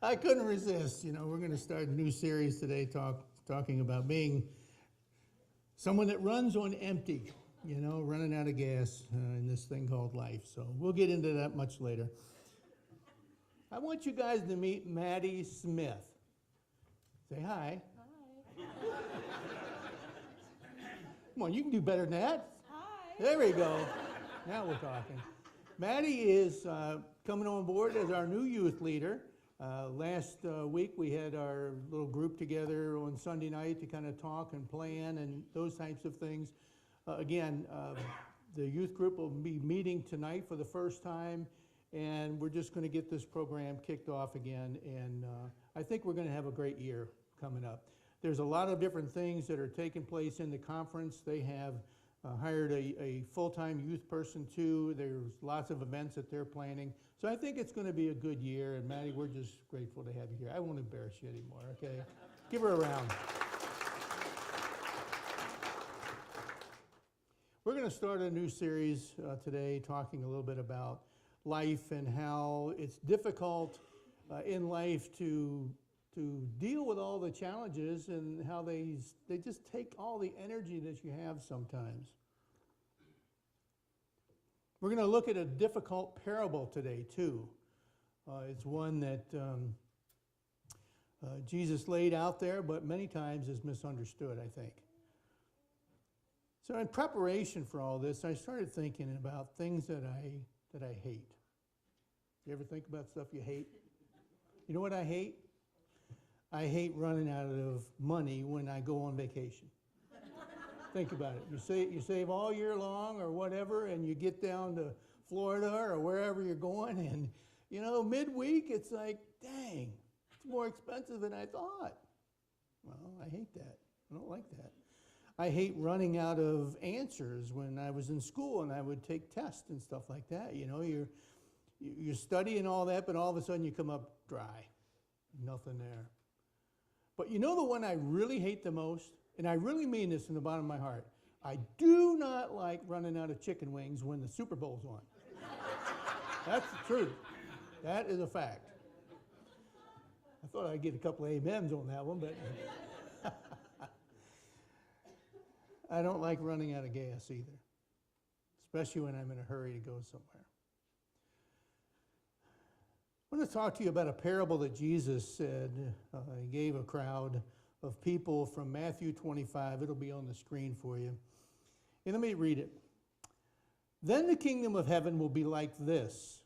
I couldn't resist. We're going to start a new series today talking about being someone that runs on empty, running out of gas in this thing called life. So we'll get into that much later. I want you guys to meet Maddie Smith. Say hi. Hi. Come on, you can do better than that. Hi. There we go. Now we're talking. Maddie is coming on board as our new youth leader. Last week we had our little group together on Sunday night to kind of talk and plan and those types of things. Again, the youth group will be meeting tonight for the first time, and we're just going to get this program kicked off again, and I think we're going to have a great year coming up. There's a lot of different things that are taking place in the conference. They have hired a full-time youth person too. There's lots of events that they're planning. So I think it's going to be a good year. And Maddie, we're just grateful to have you here. I won't embarrass you anymore, okay? Give her a round. We're going to start a new series today talking a little bit about life and how it's difficult in life to deal with all the challenges and how they just take all the energy that you have sometimes. We're going to look at a difficult parable today, too. It's one that Jesus laid out there, but many times is misunderstood, I think. So in preparation for all this, I started thinking about things that I hate. You ever think about stuff you hate? You know what I hate? I hate running out of money when I go on vacation. Think about it. You save all year long or whatever, and you get down to Florida or wherever you're going, and midweek it's like, dang, it's more expensive than I thought. Well, I hate that. I don't like that. I hate running out of answers when I was in school and I would take tests and stuff like that. You're studying all that, but all of a sudden you come up dry. Nothing there. But the one I really hate the most, and I really mean this in the bottom of my heart, I do not like running out of chicken wings when the Super Bowl's on. That's the truth. That is a fact. I thought I'd get a couple of amens on that one, but I don't like running out of gas either, especially when I'm in a hurry to go somewhere. I want to talk to you about a parable that Jesus said. He gave a crowd of people from Matthew 25. It'll be on the screen for you. And let me read it. Then the kingdom of heaven will be like this.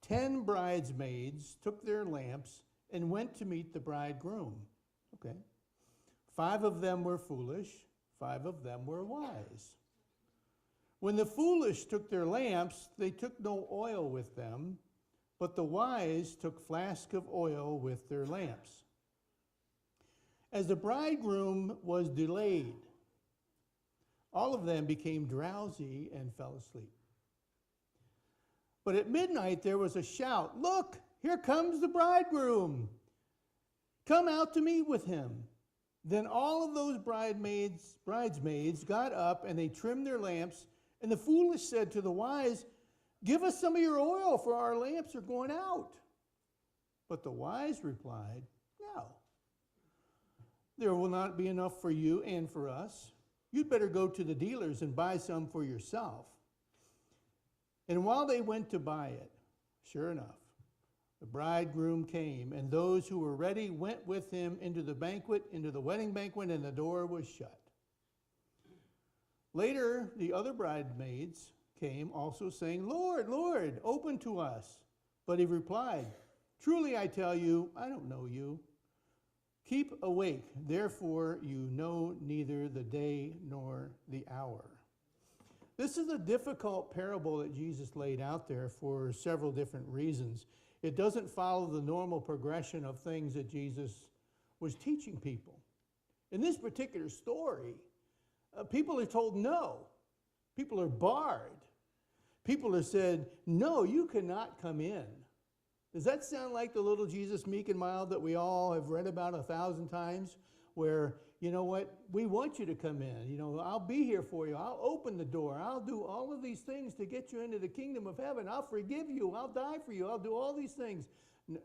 10 bridesmaids took their lamps and went to meet the bridegroom. Okay. 5 of them were foolish. 5 of them were wise. When the foolish took their lamps, they took no oil with them, but the wise took flasks of oil with their lamps. As the bridegroom was delayed, all of them became drowsy and fell asleep. But at midnight there was a shout, "Look, here comes the bridegroom. Come out to meet with him." Then all of those bridesmaids got up and they trimmed their lamps, and the foolish said to the wise, "Give us some of your oil, for our lamps are going out." But the wise replied, "No, there will not be enough for you and for us. You'd better go to the dealers and buy some for yourself." And while they went to buy it, sure enough, the bridegroom came, and those who were ready went with him into the wedding banquet, and the door was shut. Later, the other bridesmaids came also saying, "Lord, Lord, open to us." But he replied, "Truly I tell you, I don't know you. Keep awake, therefore you know neither the day nor the hour." This is a difficult parable that Jesus laid out there for several different reasons. It doesn't follow the normal progression of things that Jesus was teaching people. In this particular story, people are told no. People are barred. People are said, "No, you cannot come in." Does that sound like the little Jesus meek and mild that we all have read about 1,000 times? Where, you know what, we want you to come in. I'll be here for you. I'll open the door. I'll do all of these things to get you into the kingdom of heaven. I'll forgive you. I'll die for you. I'll do all these things.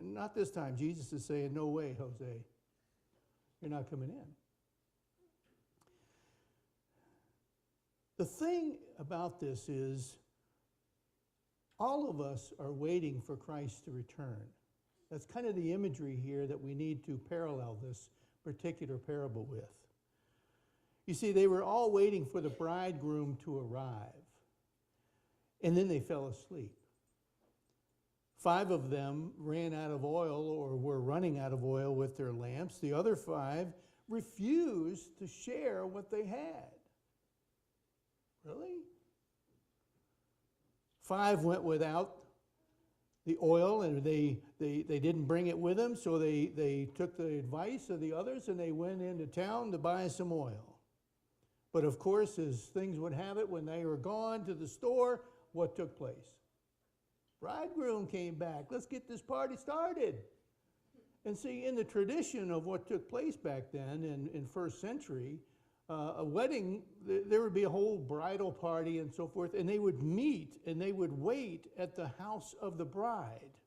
Not this time. Jesus is saying, no way, Jose. You're not coming in. The thing about this is all of us are waiting for Christ to return. That's kind of the imagery here that we need to parallel this particular parable with. You see, they were all waiting for the bridegroom to arrive, and then they fell asleep. 5 of them ran out of oil or were running out of oil with their lamps. The other 5 refused to share what they had. Really? 5 went without the oil, and they didn't bring it with them, so they took the advice of the others and they went into town to buy some oil. But of course, as things would have it, when they were gone to the store, what took place? Bridegroom came back. Let's get this party started. And see, in the tradition of what took place back then in first century, a wedding, there would be a whole bridal party and so forth, and they would meet and they would wait at the house of the bride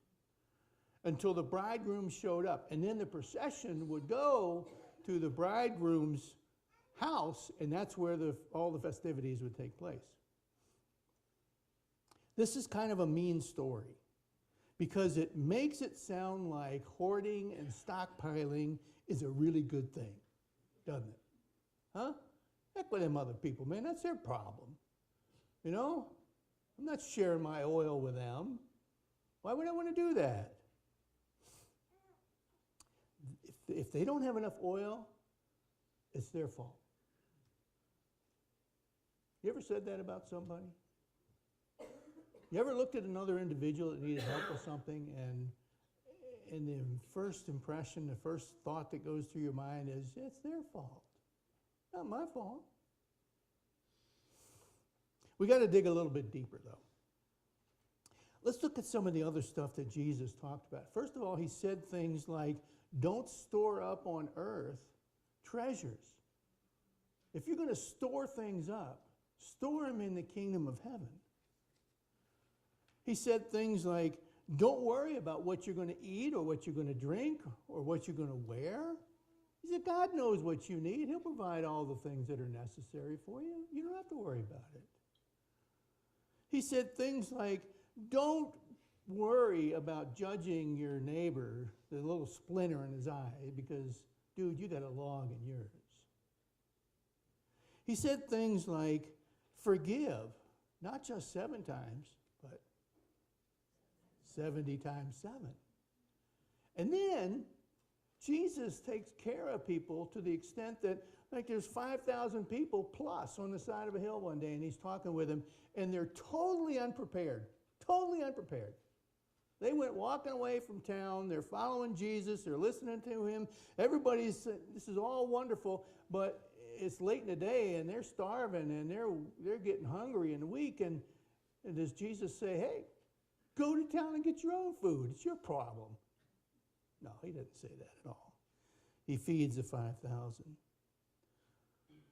until the bridegroom showed up. And then the procession would go to the bridegroom's house, and that's where all the festivities would take place. This is kind of a mean story because it makes it sound like hoarding and stockpiling is a really good thing, doesn't it? Huh? Heck with them other people, man. That's their problem. You know? I'm not sharing my oil with them. Why would I want to do that? If they don't have enough oil, it's their fault. You ever said that about somebody? You ever looked at another individual that needed help with something, and the first impression, the first thought that goes through your mind is, it's their fault. Not my fault. We got to dig a little bit deeper, though. Let's look at some of the other stuff that Jesus talked about. First of all, he said things like, don't store up on earth treasures. If you're going to store things up, store them in the kingdom of heaven. He said things like, don't worry about what you're going to eat or what you're going to drink or what you're going to wear. He said, God knows what you need. He'll provide all the things that are necessary for you. You don't have to worry about it. He said things like, don't worry about judging your neighbor, the little splinter in his eye, because, dude, you got a log in yours. He said things like, forgive, not just 7 times, but 70 times 7. And then Jesus takes care of people to the extent that, like, there's 5,000 people plus on the side of a hill one day, and he's talking with them, and they're totally unprepared. Totally unprepared. They went walking away from town. They're following Jesus. They're listening to him. Everybody's, this is all wonderful, but it's late in the day, and they're starving, and they're getting hungry and weak. And does Jesus say, hey, go to town and get your own food? It's your problem. No, he doesn't say that at all. He feeds the 5,000.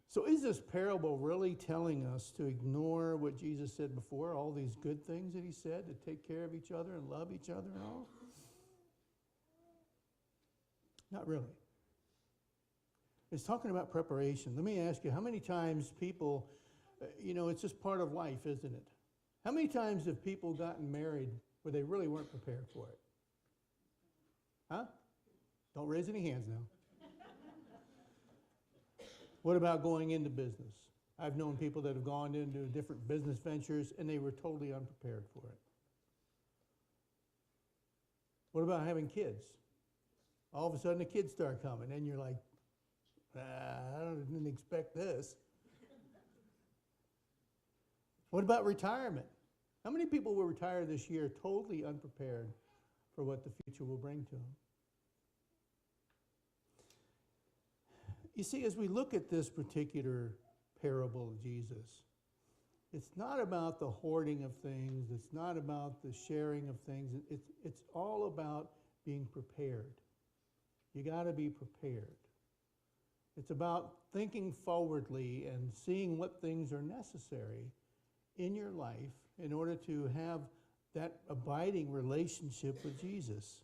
So is this parable really telling us to ignore what Jesus said before, all these good things that he said, to take care of each other and love each other and all? Not really. It's talking about preparation. Let me ask you, how many times people, it's just part of life, isn't it? How many times have people gotten married where they really weren't prepared for it? Huh? Don't raise any hands now. What about going into business? I've known people that have gone into different business ventures and they were totally unprepared for it. What about having kids? All of a sudden the kids start coming and you're like, I didn't expect this. What about retirement? How many people will retire this year totally unprepared for what the future will bring to them? You see, as we look at this particular parable of Jesus, it's not about the hoarding of things. It's not about the sharing of things. It's all about being prepared. You got to be prepared. It's about thinking forwardly and seeing what things are necessary in your life in order to have that abiding relationship with Jesus.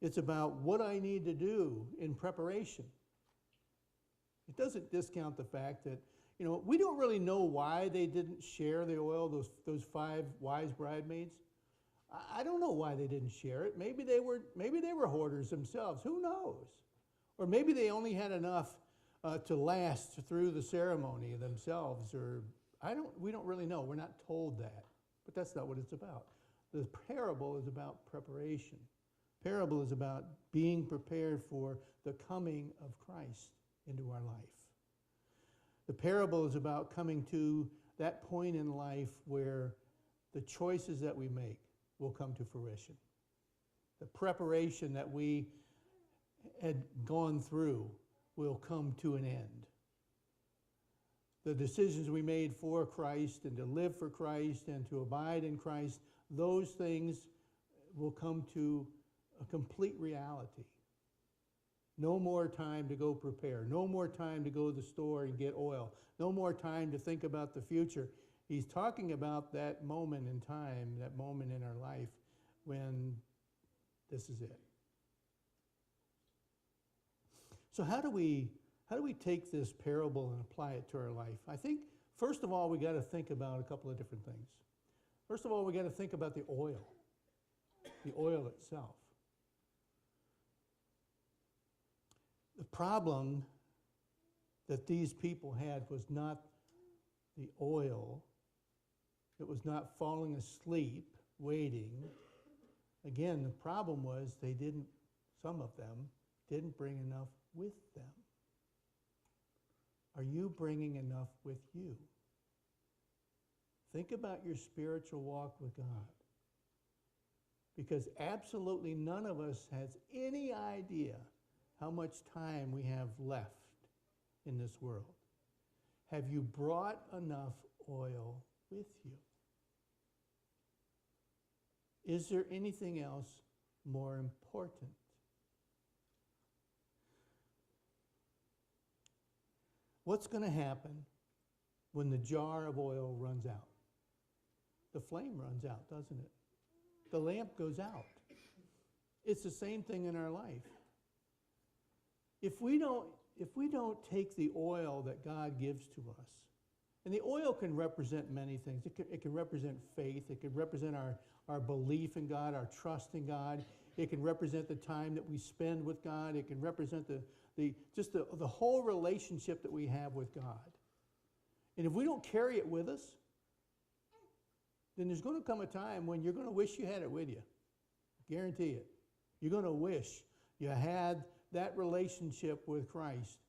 It's about what I need to do in preparation. It doesn't discount the fact that, we don't really know why they didn't share the oil, those 5 wise bridesmaids. I don't know why they didn't share it. Maybe they were hoarders themselves. Who knows? Or maybe they only had enough to last through the ceremony themselves. Or we don't really know. We're not told that. But that's not what it's about. The parable is about preparation. Parable is about being prepared for the coming of Christ into our life. The parable is about coming to that point in life where the choices that we make will come to fruition. The preparation that we had gone through will come to an end. The decisions we made for Christ and to live for Christ and to abide in Christ, those things will come to a complete reality. No more time to go prepare. No more time to go to the store and get oil. No more time to think about the future. He's talking about that moment in time, that moment in our life when this is it. So how do we take this parable and apply it to our life? I think, first of all, we got to think about a couple of different things. First of all, we got to think about the oil itself. The problem that these people had was not the oil. It was not falling asleep, waiting. Again, the problem was some of them didn't bring enough with them. Are you bringing enough with you? Think about your spiritual walk with God. Because absolutely none of us has any idea how much time we have left in this world. Have you brought enough oil with you? Is there anything else more important? What's going to happen when the jar of oil runs out? The flame runs out, doesn't it? The lamp goes out. It's the same thing in our life. If we don't take the oil that God gives to us, and the oil can represent many things. It can represent faith. It can represent our belief in God, our trust in God. It can represent the time that we spend with God. It can represent the whole relationship that we have with God. And if we don't carry it with us, then there's going to come a time when you're going to wish you had it with you. Guarantee it. You're going to wish you had that relationship with Christ,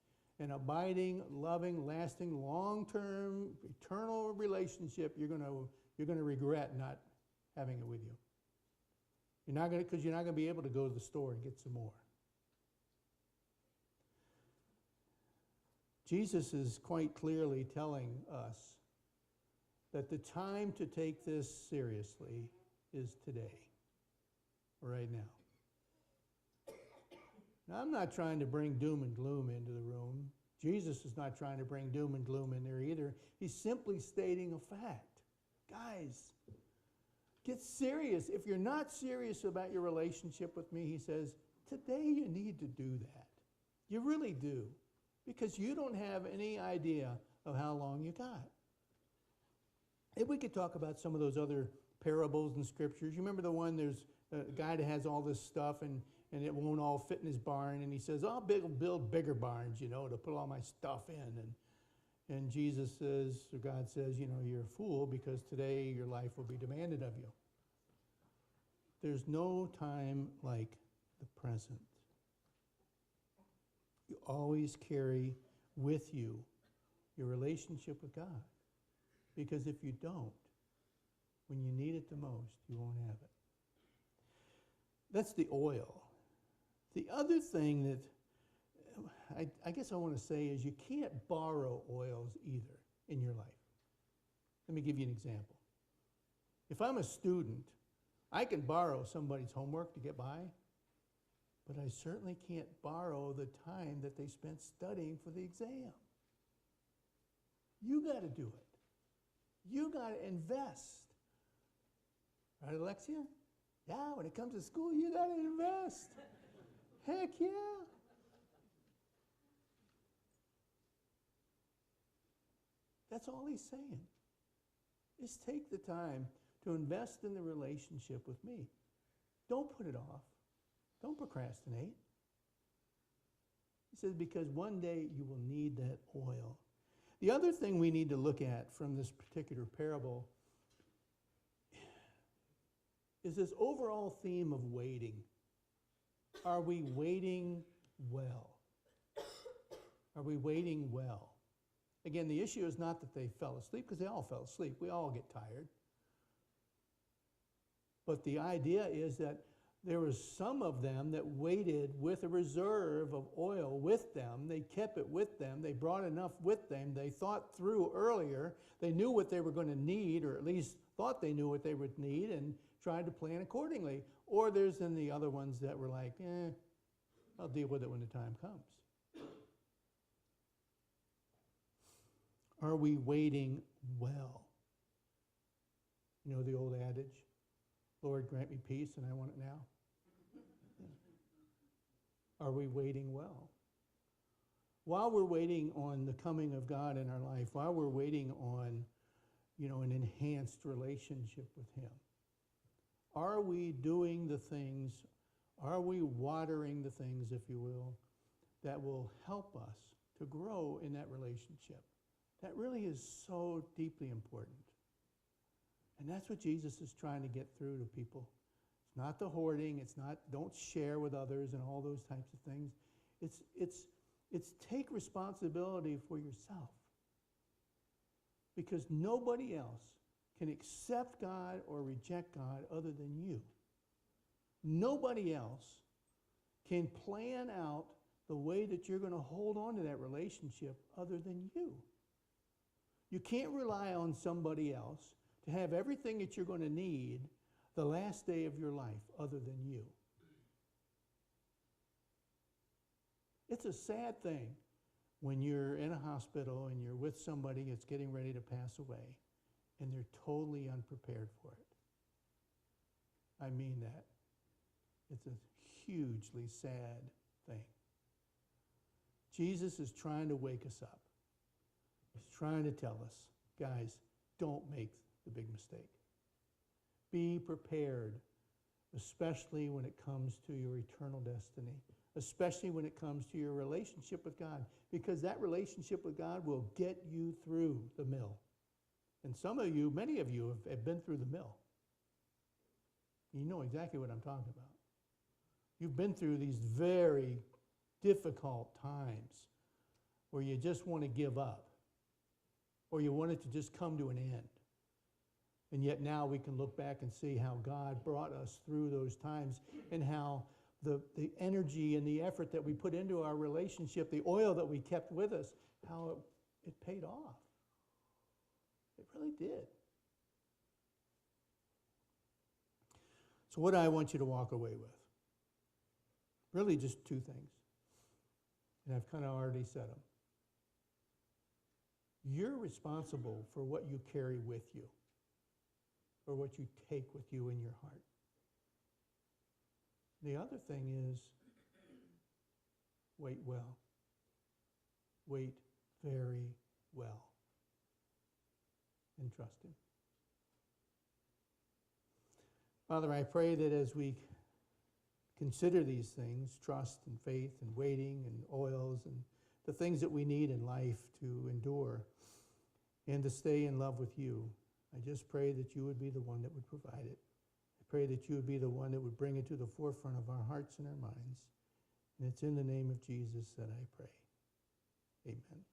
an abiding, loving, lasting, long-term, eternal relationship. You're going to regret not having it with you. Because you're not going to be able to go to the store and get some more. Jesus is quite clearly telling us that the time to take this seriously is today, right now. Now, I'm not trying to bring doom and gloom into the room. Jesus is not trying to bring doom and gloom in there either. He's simply stating a fact. Guys, get serious. If you're not serious about your relationship with me, he says, today you need to do that. You really do. Because you don't have any idea of how long you got. If we could talk about some of those other parables and scriptures. You remember the one, there's a guy that has all this stuff and it won't all fit in his barn. And he says, I'll build bigger barns, to put all my stuff in. And Jesus says, or God says, you're a fool because today your life will be demanded of you. There's no time like the present. You always carry with you your relationship with God. Because if you don't, when you need it the most, you won't have it. That's the oil. The other thing that I guess I want to say is you can't borrow oils either in your life. Let me give you an example. If I'm a student, I can borrow somebody's homework to get by, but I certainly can't borrow the time that they spent studying for the exam. You got to do it. You got to invest. Right, Alexia? Yeah, when it comes to school, you got to invest. Heck yeah. That's all he's saying. Is take the time to invest in the relationship with me. Don't put it off. Don't procrastinate. He says, because one day you will need that oil. The other thing we need to look at from this particular parable is this overall theme of waiting. Are we waiting well? Are we waiting well? Again, the issue is not that they fell asleep, because they all fell asleep. We all get tired. But the idea is that there was some of them that waited with a reserve of oil with them. They kept it with them. They brought enough with them. They thought through earlier. They knew what they were going to need, or at least thought they knew what they would need, and tried to plan accordingly. Or there's then the other ones that were like, I'll deal with it when the time comes. Are we waiting well? You know the old adage, Lord, grant me peace, and I want it now. Are we waiting well? While we're waiting on the coming of God in our life, while we're waiting on, an enhanced relationship with Him, are we doing the things, are we watering the things, if you will, that will help us to grow in that relationship? That really is so deeply important. And that's what Jesus is trying to get through to people. It's not the hoarding. It's not don't share with others and all those types of things. It's take responsibility for yourself. Because nobody else can accept God or reject God other than you. Nobody else can plan out the way that you're going to hold on to that relationship other than you. You can't rely on somebody else to have everything that you're going to need the last day of your life other than you. It's a sad thing when you're in a hospital and you're with somebody that's getting ready to pass away and they're totally unprepared for it. I mean that. It's a hugely sad thing. Jesus is trying to wake us up. He's trying to tell us, guys, don't make the big mistake. Be prepared, especially when it comes to your eternal destiny, especially when it comes to your relationship with God, because that relationship with God will get you through the mill. And some of you, many of you have been through the mill. You know exactly what I'm talking about. You've been through these very difficult times where you just want to give up, or you want it to just come to an end. And yet now we can look back and see how God brought us through those times, and how the energy and the effort that we put into our relationship, the oil that we kept with us, how it paid off. It really did. So what do I want you to walk away with? Really just two things. And I've kind of already said them. You're responsible for what you carry with you, or what you take with you in your heart. The other thing is, wait well. Wait very well. And trust Him. Father, I pray that as we consider these things, trust and faith and waiting and oils and the things that we need in life to endure and to stay in love with you, I just pray that you would be the one that would provide it. I pray that you would be the one that would bring it to the forefront of our hearts and our minds. And it's in the name of Jesus that I pray. Amen.